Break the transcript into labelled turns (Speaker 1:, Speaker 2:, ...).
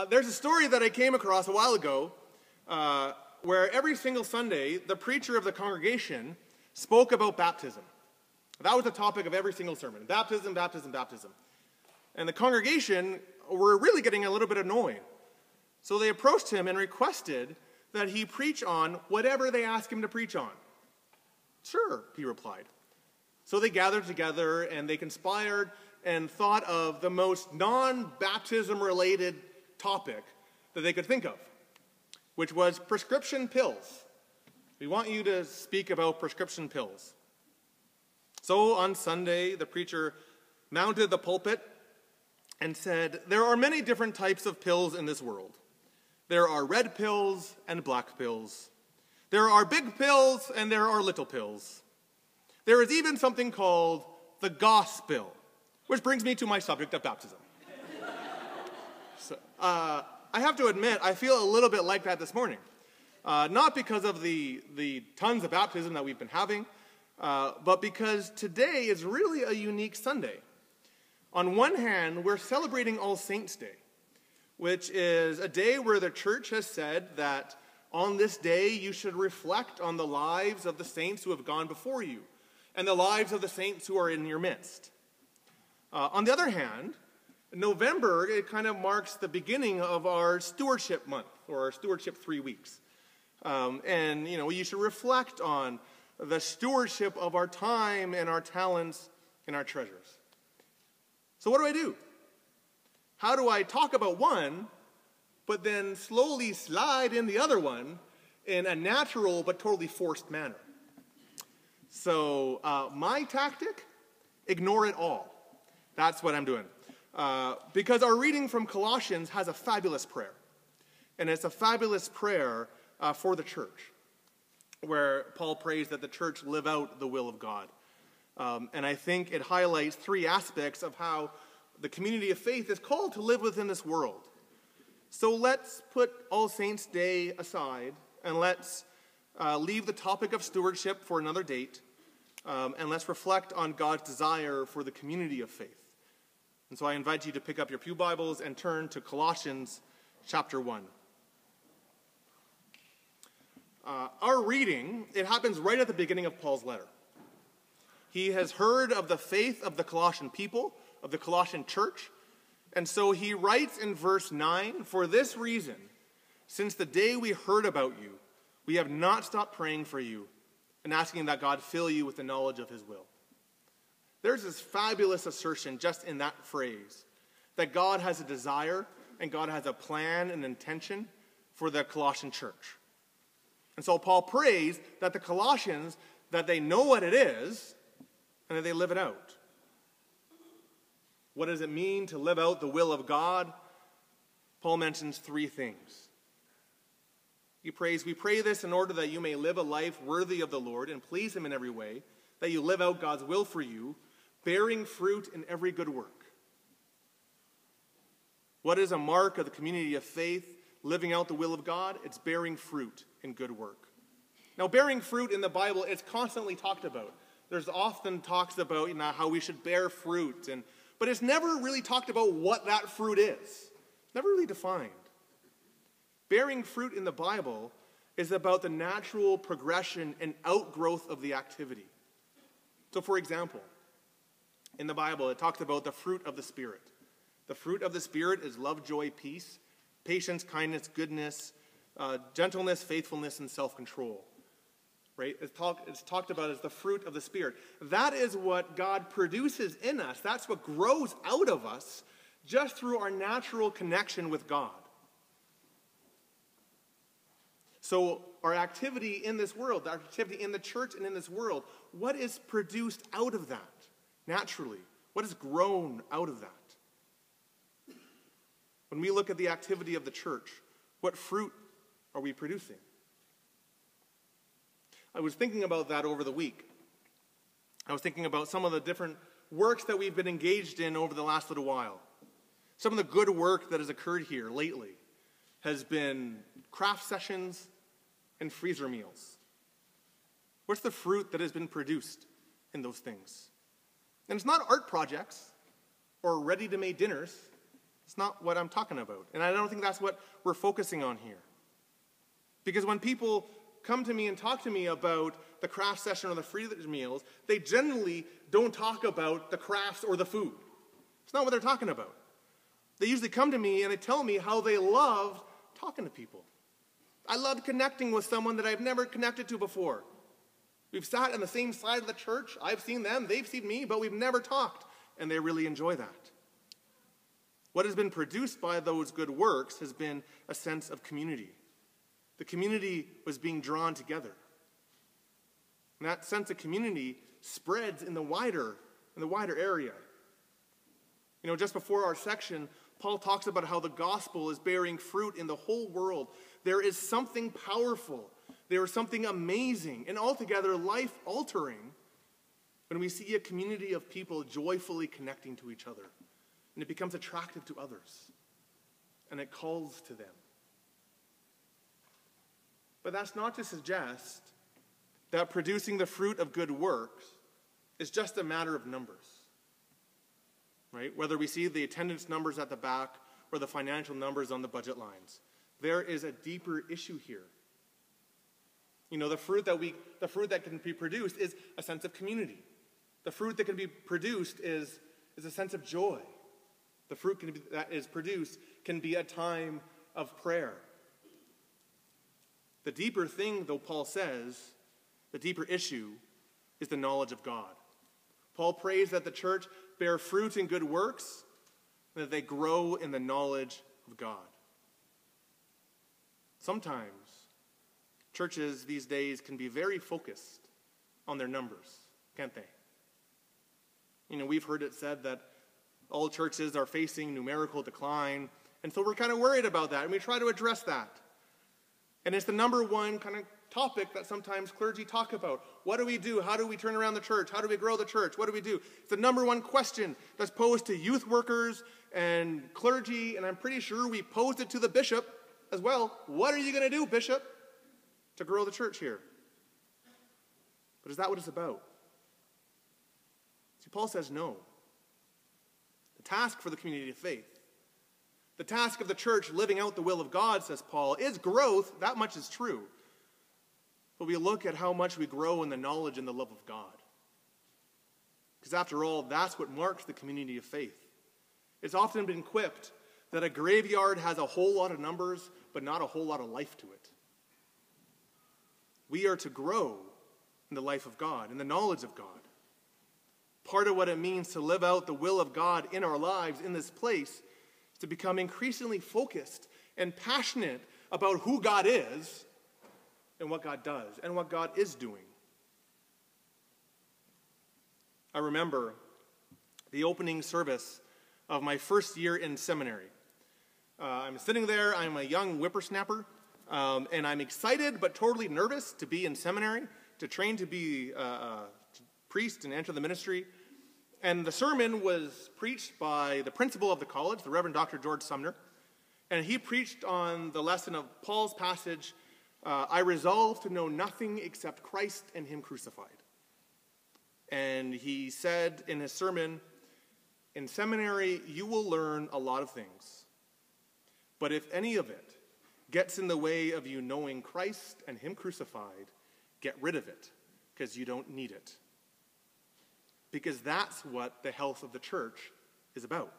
Speaker 1: There's a story that I came across a while ago where every single Sunday, the preacher of the congregation spoke about baptism. That was the topic of every single sermon. Baptism, baptism, baptism. And the congregation were really getting a little bit annoyed. So they approached him and requested that he preach on whatever they asked him to preach on. Sure, he replied. So they gathered together and they conspired and thought of the most non-baptism related topic that they could think of, which was prescription pills. We want you to speak about prescription pills. So on Sunday, the preacher mounted the pulpit and said, there are many different types of pills in this world. There are red pills and black pills. There are big pills and there are little pills. There is even something called the gospel, which brings me to my subject of baptism. I have to admit, I feel a little bit like that this morning. Not because of the tons of baptism that we've been having, but because today is really a unique Sunday. On one hand, we're celebrating All Saints' Day, which is a day where the church has said that on this day you should reflect on the lives of the saints who have gone before you and the lives of the saints who are in your midst. On the other hand, November, it kind of marks the beginning of our stewardship month, or our stewardship 3 weeks. And, you should reflect on the stewardship of our time and our talents and our treasures. So what do? How do I talk about one, but then slowly slide in the other one in a natural but totally forced manner? So my tactic, ignore it all. That's what I'm doing. Because our reading from Colossians has a fabulous prayer. And it's a fabulous prayer for the church, where Paul prays that the church live out the will of God. And I think it highlights 3 aspects of how the community of faith is called to live within this world. So let's put All Saints' Day aside, and let's leave the topic of stewardship for another date, and let's reflect on God's desire for the community of faith. And so I invite you to pick up your pew Bibles and turn to Colossians chapter 1. Our reading, it happens right at the beginning of Paul's letter. He has heard of the faith of the Colossian people, of the Colossian church, and so he writes in verse 9, "For this reason, since the day we heard about you, we have not stopped praying for you and asking that God fill you with the knowledge of his will." There's this fabulous assertion just in that phrase, that God has a desire and God has a plan and intention for the Colossian church. And so Paul prays that the Colossians, that they know what it is and that they live it out. What does it mean to live out the will of God? Paul mentions 3 things. He prays, "We pray this in order that you may live a life worthy of the Lord and please him in every way, that you live out God's will for you, bearing fruit in every good work." What is a mark of the community of faith, living out the will of God? It's bearing fruit in good work. Now, bearing fruit in the Bible, it's constantly talked about. There's often talks about how we should bear fruit, but it's never really talked about what that fruit is. Never really defined. Bearing fruit in the Bible is about the natural progression and outgrowth of the activity. So, for example, in the Bible, it talks about the fruit of the Spirit. The fruit of the Spirit is love, joy, peace, patience, kindness, goodness, gentleness, faithfulness, and self-control. Right? It's talked about as the fruit of the Spirit. That is what God produces in us. That's what grows out of us just through our natural connection with God. So our activity in this world, our activity in the church and in this world, what is produced out of that naturally? What is grown out of that? When we look at the activity of the church, what fruit are we producing? I was thinking about that over the week. I was thinking about some of the different works that we've been engaged in over the last little while. Some of the good work that has occurred here lately has been craft sessions and freezer meals. What's the fruit that has been produced in those things? And it's not art projects or ready-to-made dinners. It's not what I'm talking about. And I don't think that's what we're focusing on here. Because when people come to me and talk to me about the craft session or the free meals, they generally don't talk about the crafts or the food. It's not what they're talking about. They usually come to me and they tell me how they love talking to people. I love connecting with someone that I've never connected to before. We've sat on the same side of the church. I've seen them, they've seen me, but we've never talked, and they really enjoy that. What has been produced by those good works has been a sense of community. The community was being drawn together. And that sense of community spreads in the wider area. You know, just before our section, Paul talks about how the gospel is bearing fruit in the whole world. There is something powerful. There is something amazing and altogether life-altering when we see a community of people joyfully connecting to each other. And it becomes attractive to others. And it calls to them. But that's not to suggest that producing the fruit of good works is just a matter of numbers. Right? Whether we see the attendance numbers at the back or the financial numbers on the budget lines. There is a deeper issue here. You know, the fruit that can be produced is a sense of community. The fruit that can be produced is a sense of joy. The fruit that is produced can be a time of prayer. The deeper thing, though, Paul says, the deeper issue is the knowledge of God. Paul prays that the church bear fruit in good works and that they grow in the knowledge of God. Sometimes churches these days can be very focused on their numbers, can't they? You know, we've heard it said that all churches are facing numerical decline, and so we're kind of worried about that, and we try to address that. And it's the number one kind of topic that sometimes clergy talk about. What do we do? How do we turn around the church? How do we grow the church? What do we do? It's the number one question that's posed to youth workers and clergy, and I'm pretty sure we posed it to the bishop as well. What are you going to do, bishop, to grow the church here? But is that what it's about? See, Paul says no. The task for the community of faith, the task of the church living out the will of God, says Paul, is growth. That much is true. But we look at how much we grow in the knowledge and the love of God. Because after all, that's what marks the community of faith. It's often been quipped that a graveyard has a whole lot of numbers, but not a whole lot of life to it. We are to grow in the life of God, in the knowledge of God. Part of what it means to live out the will of God in our lives in this place is to become increasingly focused and passionate about who God is and what God does and what God is doing. I remember the opening service of my first year in seminary. I'm sitting there, I'm a young whippersnapper, and I'm excited but totally nervous to be in seminary, to train to be a priest and enter the ministry. And the sermon was preached by the principal of the college, the Reverend Dr. George Sumner, and he preached on the lesson of Paul's passage, I resolve to know nothing except Christ and him crucified. And he said in his sermon, in seminary, you will learn a lot of things. But if any of it gets in the way of you knowing Christ and him crucified, get rid of it, because you don't need it. Because that's what the health of the church is about.